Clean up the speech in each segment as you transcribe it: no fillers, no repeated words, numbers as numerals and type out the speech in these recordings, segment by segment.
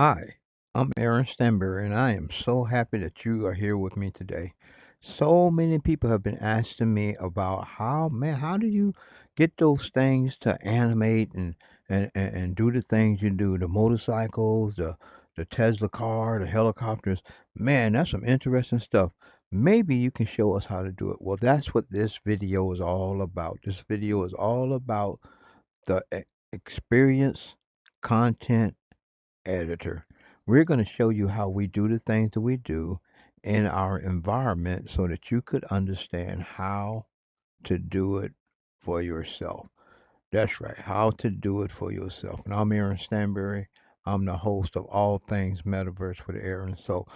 Hi, I'm Aaron Stenberry, and I am so happy that you are here with me today. So many people have been asking me about how do you get those things to animate and do the things you do, the motorcycles, the Tesla car, the helicopters. Man, that's some interesting stuff. Maybe you can show us how to do it. Well, that's what this video is all about. This video is all about the experience content editor. We're going to show you how we do the things that we do in our environment so that you could understand how to do it for yourself. That's right, how to do it for yourself. And I'm Aaron Stanberry. I'm the host of All Things Metaverse with Aaron. So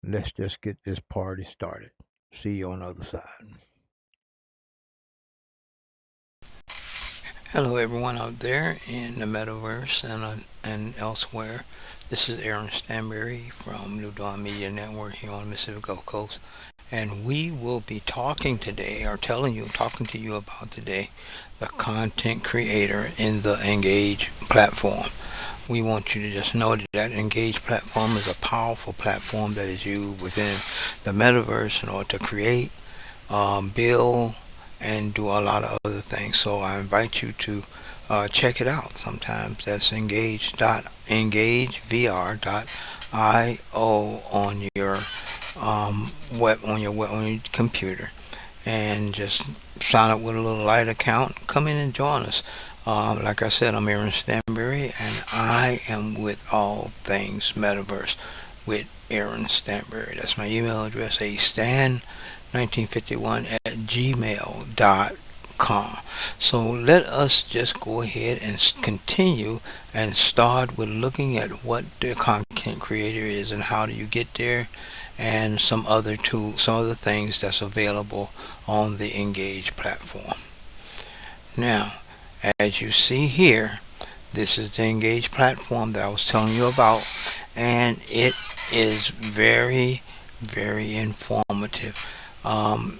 let's just get this party started. See you on the other side. Hello, everyone out there in the metaverse and elsewhere. This is Aaron Stanberry from New Dawn Media Network here on the Mississippi Gulf Coast, and we will be talking today, or talking to you about today, the content creator in the Engage platform. We want you to just know that Engage platform is a powerful platform that is used within the metaverse in order to create, build, and do a lot of other things. So I invite you to check it out. Sometimes that's engagevr.io on your on your computer, and just sign up with a little light account. Come in and join us. Like I said, I'm Aaron Stanberry, and I am with All Things Metaverse with Aaron Stanberry. That's my email address, astan1951 at gmail.com. So let us just go ahead and continue and start with looking at what the content creator is and how do you get there, and some other tools, some other things that's available on the Engage platform. Now, as you see here, this is the Engage platform that I was telling you about, and it is very, very informative. Um,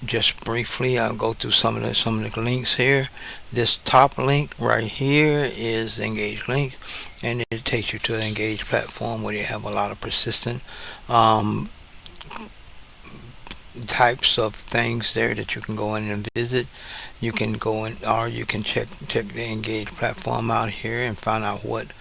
just briefly, I'll go through some of the links here. This top link right here is the Engage link, and it takes you to the Engage platform where they have a lot of persistent um, types of things there that you can go in and visit. You can go in, or you can check the Engage platform out here and find out what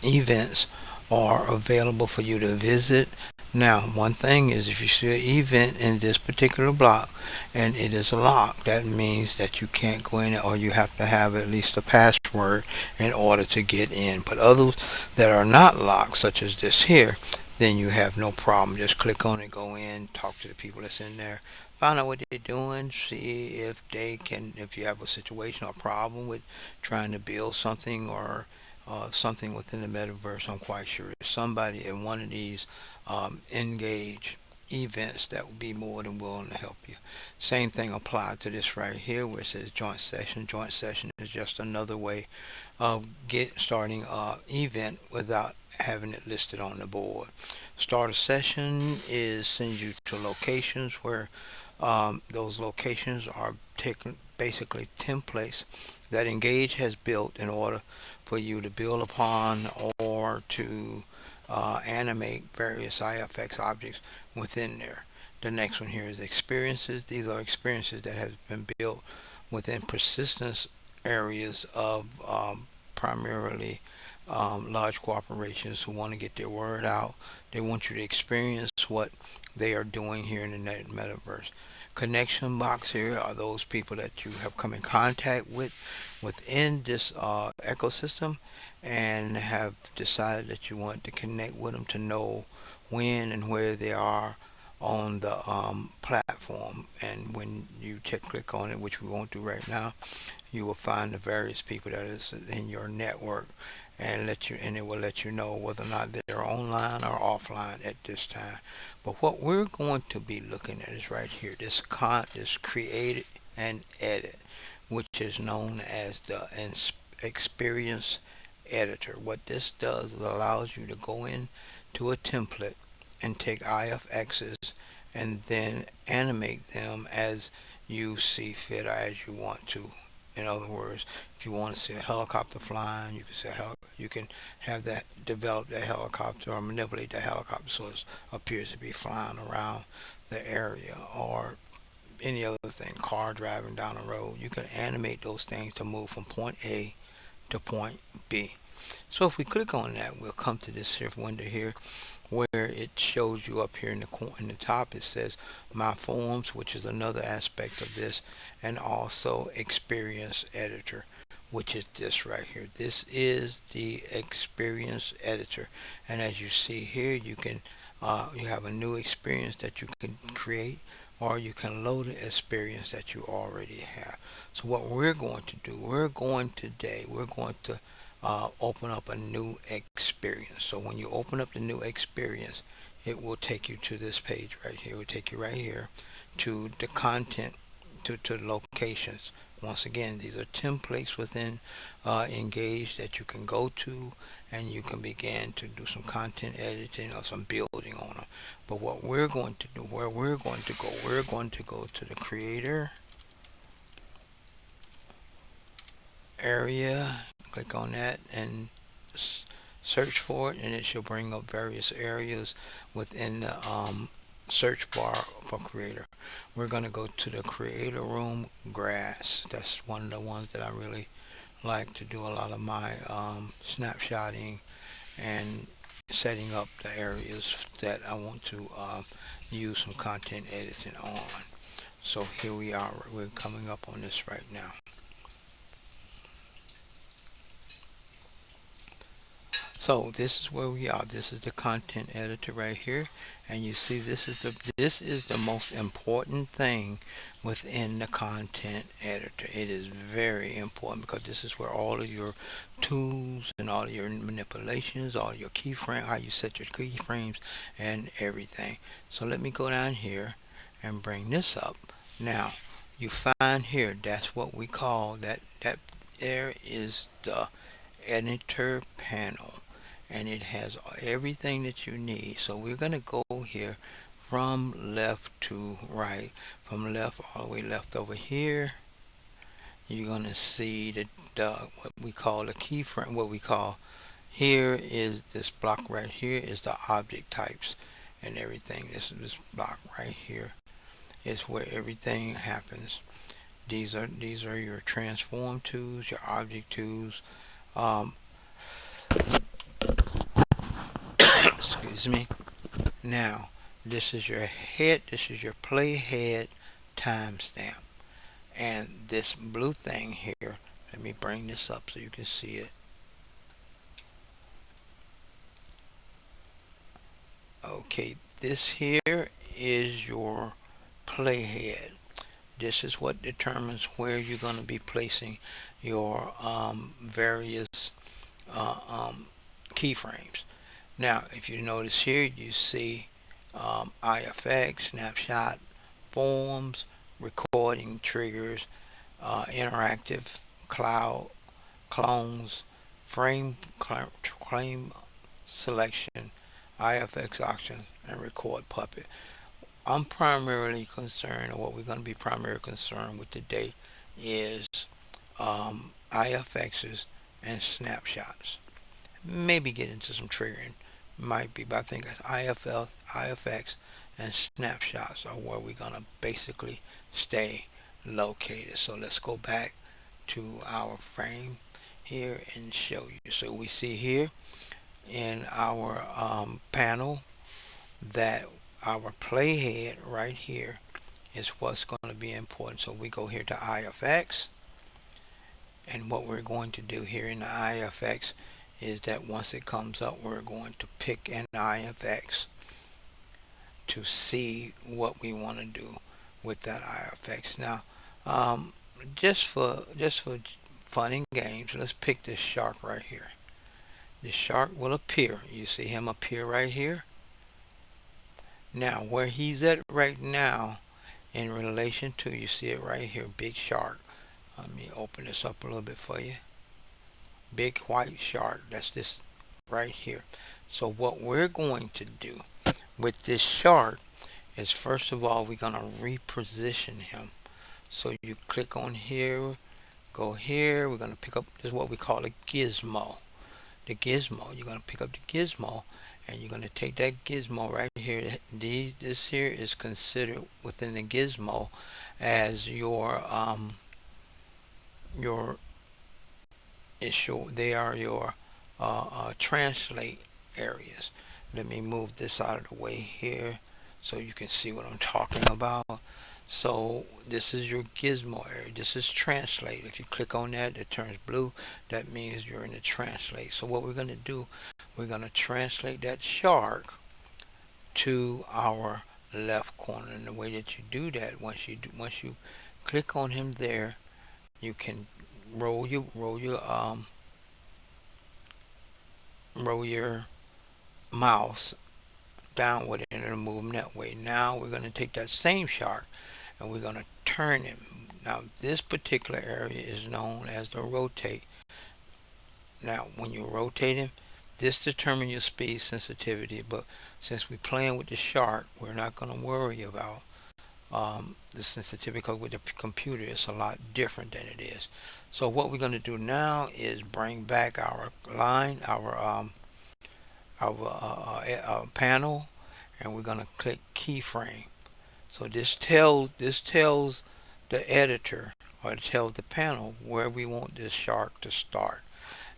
events are available for you to visit. Now, one thing is, if you see an event in this particular block and it is locked, that means that you can't go in, or you have to have at least a password in order to get in. But others that are not locked, such as this here, then you have no problem. Just click on it, go in, talk to the people that's in there, find out what they're doing, see if they can, if you have a situation or problem with trying to build something, or something within the metaverse. I'm quite sure somebody in one of these Engage events that will be more than willing to help you. Same thing applied to this right here where it says joint session. Joint session is just another way of starting a event without having it listed on the board. Start a session is sends you to locations where those locations are taken, basically templates that Engage has built in order for you to build upon, or to animate various IFX objects within there. The next one here is experiences. These are experiences that have been built within persistence areas of primarily large corporations who want to get their word out. They want you to experience what they are doing here in the metaverse. Connection box here are those people that you have come in contact with within this ecosystem, and have decided that you want to connect with them to know when and where they are on the platform. And when you click on it, which we won't do right now, you will find the various people that is in your network, and it will let you know whether or not they're online or offline at this time. But what we're going to be looking at is right here, this create and edit, which is known as the experience editor. What this does is allows you to go in to a template and take IFXs and then animate them as you see fit or as you want to. In other words, if you want to see a helicopter flying, you can see You can have that develop that helicopter or manipulate the helicopter so it appears to be flying around the area, or any other thing, car driving down the road. You can animate those things to move from point A to point B. So if we click on that, we'll come to this here window here where it shows you up here in the top. It says My Forms, which is another aspect of this, and also Experience Editor, which is this right here. This is the Experience Editor, and as you see here, you have a new experience that you can create, or you can load the experience that you already have. So what we're going to do, we're going to open up a new experience. So when you open up the new experience, it will take you to this page right here. It will take you right here to the content, to the locations. Once again, these are templates within Engage that you can go to, and you can begin to do some content editing or some building on them. But what we're going to do, where we're going to go to the creator area, click on that and search for it, and it should bring up various areas within the search bar for creator. We're going to go to the creator room grass. That's one of the ones that I really like to do a lot of my snapshotting and setting up the areas that I want to use some content editing on. So here we are. We're coming up on this right now. So this is where we are. This is the content editor right here, and you see this is the most important thing within the content editor. It is very important because this is where all of your tools and all of your manipulations, all your keyframe, how you set your keyframes and everything. So let me go down here and bring this up. Now you find here, that's what we call that there is the editor panel, and it has everything that you need. So we're going to go here from left to right, from left all the way left over here. You're going to see the what we call the keyframe. What we call here is this block right here is the object types and everything. This block right here is where everything happens. These are your transform tools, your object tools. Um, excuse me. Now, this is your head, this is your playhead timestamp. And this blue thing here, let me bring this up so you can see it. Okay, this here is your playhead. This is what determines where you're going to be placing your various uh, um, keyframes. Now, if you notice here, you see IFX, snapshot, forms, recording triggers, interactive, cloud, clones, claim selection, IFX auction, and record puppet. I'm primarily concerned, or what we're going to be primarily concerned with today, is IFXs and snapshots. Maybe get into some triggering, might be, but I think that's IFX, and snapshots are where we're gonna basically stay located. So let's go back to our frame here and show you. So we see here in our panel that our playhead right here is what's going to be important. So we go here to IFX, and what we're going to do here in the IFX is that once it comes up, we're going to pick an IFX to see what we want to do with that IFX. Now, um, just for fun and games, let's pick this shark right here. This shark will appear. You see him appear right here. Now, where he's at right now in relation to, you see it right here, big shark. Let me open this up a little bit for you. Big white shark. That's this right here. So what we're going to do with this shark is, first of all, we're going to reposition him. So you click on here, go here, we're going to pick up, this is what we call a gizmo. the gizmo. You're going to pick up the gizmo, and you're going to take that gizmo right here. This here is considered within the gizmo as your they are your translate areas. Let me move this out of the way here so you can see what I'm talking about. So this is your gizmo area. This is translate. If you click on that, it turns blue. That means you're in the translate. So what we're going to do, we're going to translate that shark to our left corner. And the way that you do that, once you click on him there, you can roll your mouse down with it and it'll move him that way. Now we're going to take that same shark and we're going to turn him. Now this particular area is known as the rotate. Now when you rotate him, this determines your speed sensitivity, but since we're playing with the shark, we're not going to worry about the sensitivity, because with the computer it's a lot different than it is. So what we're going to do now is bring back our line, our panel, and we're going to click keyframe. So this tells the editor, or it tells the panel where we want this shark to start.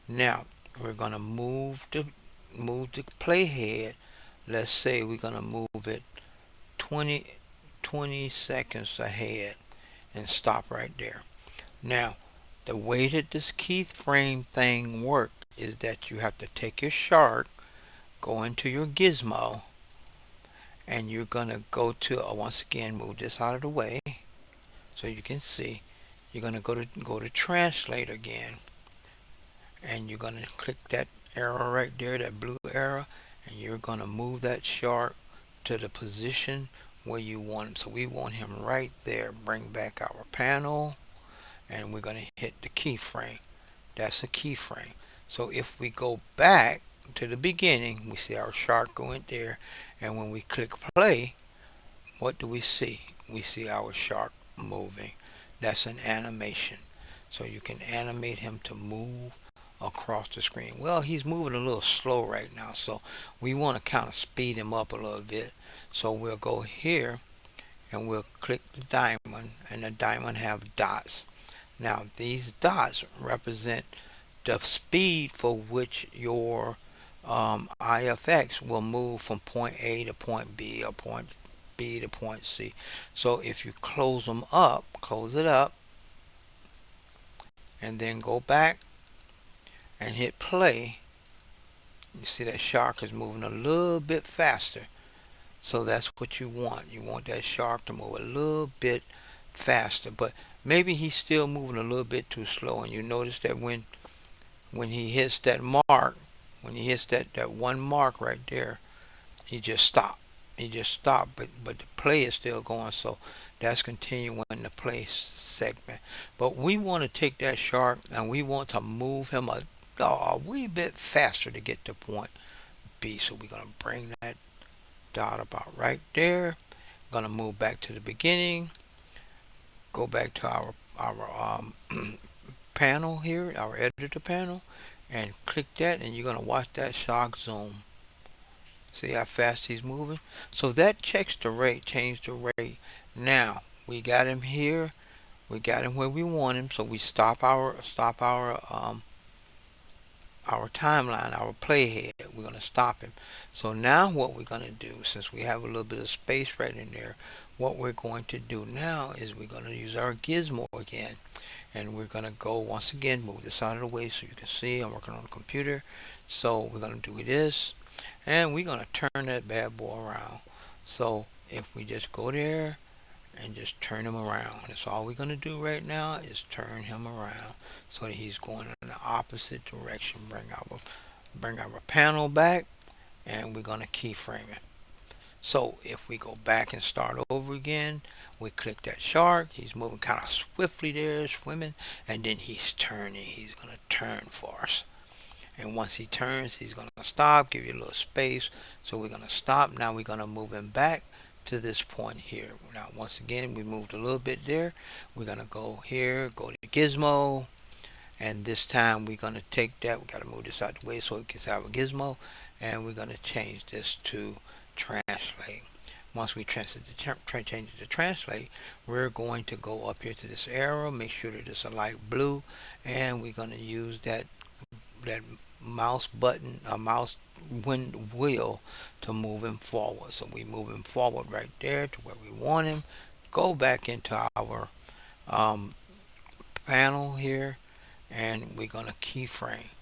Now we're going to move the playhead. Let's say we're going to move it 20 20 seconds ahead and stop right there. Now the way that this keyframe thing works is that you have to take your shark, go into your gizmo, and you're gonna go to once again, move this out of the way so you can see. You're gonna go to translate again, and you're gonna click that arrow right there, that blue arrow, and you're gonna move that shark to the position where you want him. So we want him right there. Bring back our panel, and we're gonna hit the keyframe. That's a keyframe. So if we go back to the beginning, we see our shark going there, and when we click play, what do we see? We see our shark moving. That's an animation. So you can animate him to move across the screen. Well, he's moving a little slow right now, so we want to kind of speed him up a little bit. So we'll go here and we'll click the diamond, and the diamond have dots. Now these dots represent the speed for which your IFX will move from point A to point B, or point B to point C. So if you close it up, and then go back and hit play, you see that shark is moving a little bit faster. So that's what you want. You want that shark to move a little bit faster, but maybe he's still moving a little bit too slow. And you notice that when he hits that mark, when he hits that one mark right there, he just stopped. He just stopped, but the play is still going. So that's continuing the play segment. But we want to take that shark and we want to move him a wee bit faster to get to point B. So we're gonna bring that dot about right there. Gonna move back to the beginning. Go back to our panel here, our editor panel, and click that, and you're gonna watch that shark zoom. See how fast he's moving? So that checks the rate, change the rate. Now we got him here. We got him where we want him. So we stop our timeline, our playhead. We're gonna stop him. So now what we're gonna do, since we have a little bit of space right in there, what we're going to do now is we're gonna use our gizmo again. And we're gonna go once again, move this out of the way so you can see I'm working on the computer. So we're gonna do this, and we're gonna turn that bad boy around. So if we just go there and just turn him around, that's all we're gonna do right now, is turn him around so that he's going in the opposite direction. Bring our panel back, and we're gonna keyframe it. So if we go back and start over again, we click that shark. He's moving kind of swiftly there, swimming, and then he's turning. He's going to turn for us. And once he turns, he's going to stop, give you a little space. So we're going to stop. Now we're going to move him back to this point here. Now, once again, we moved a little bit there. We're going to go here, go to Gizmo, And this time we're going to take that. We got to move this out the way so it gets our gizmo. And we're going to change this to translate. Once we change it to translate, we're going to go up here to this arrow, make sure that it's a light blue, and we're going to use that mouse button, a mouse wheel to move him forward. So we move him forward right there to where we want him. Go back into our um, panel here, and we're going to keyframe.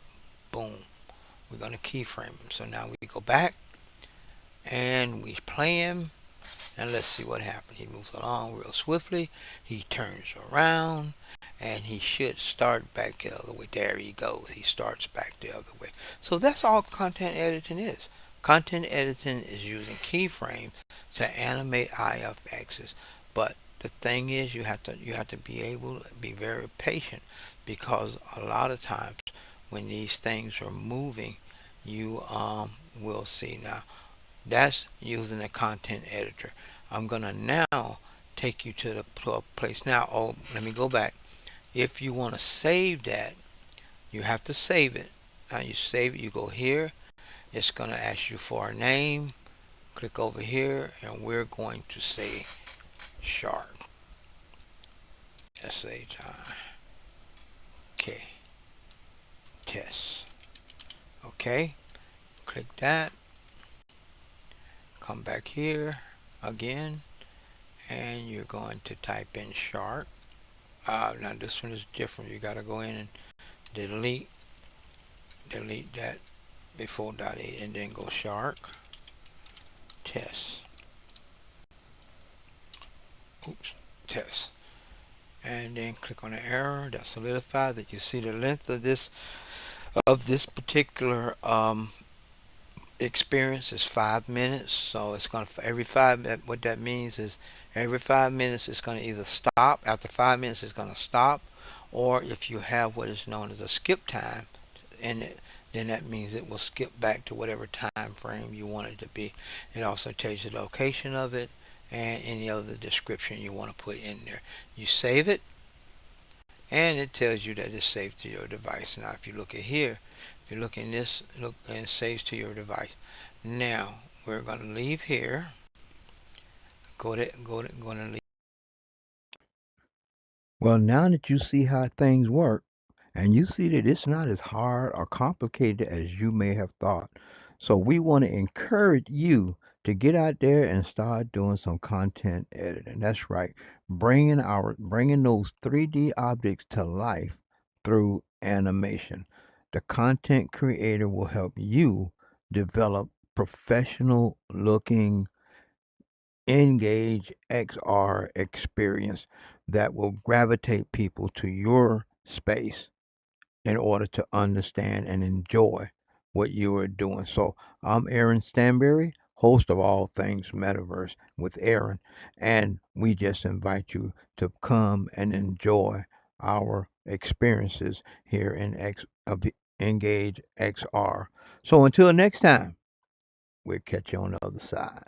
Boom. We're going to keyframe him. So now we go back and we play him. And let's see what happens. He moves along real swiftly. He turns around and he should start back the other way. There he goes. He starts back the other way. So that's all content editing is. Content editing is using keyframes to animate IFXs. But the thing is, you have to be able to be very patient, because a lot of times when these things are moving, you will see now. That's using a content editor. I'm gonna now take you to the place. Now, oh, let me go back. If you want to save that, you have to save it. Now you save it. You go here. It's gonna ask you for a name. Click over here, and we're going to say shark. SHIK test. Okay. Click that. Come back here again, and you're going to type in shark. Now this one is different. You gotta go in and delete delete that before .8 and then go shark test. Oops, test. And then click on the arrow that solidify that you see the length of this particular experience is 5 minutes. So it's going to every 5. What that means is every 5 minutes it's going to either stop. After 5 minutes it's going to stop, or if you have what is known as a skip time in it, then that means it will skip back to whatever time frame you want it to be. It also tells you the location of it and any other description you want to put in there. You save it, and it tells you that it's saved to your device. Now if you look at here, if you look in this, look, and it saves to your device. Now we're going to leave here. Going to leave. Well, now that you see how things work, and you see that it's not as hard or complicated as you may have thought. So we want to encourage you to get out there and start doing some content editing. That's right. Bringing those 3D objects to life through animation. The content creator will help you develop professional looking Engage XR experience that will gravitate people to your space in order to understand and enjoy what you are doing. So I'm Aaron Stanberry, host of All Things Metaverse with Aaron, and we just invite you to come and enjoy our experiences here in Engage XR. So until next time, we'll catch you on the other side.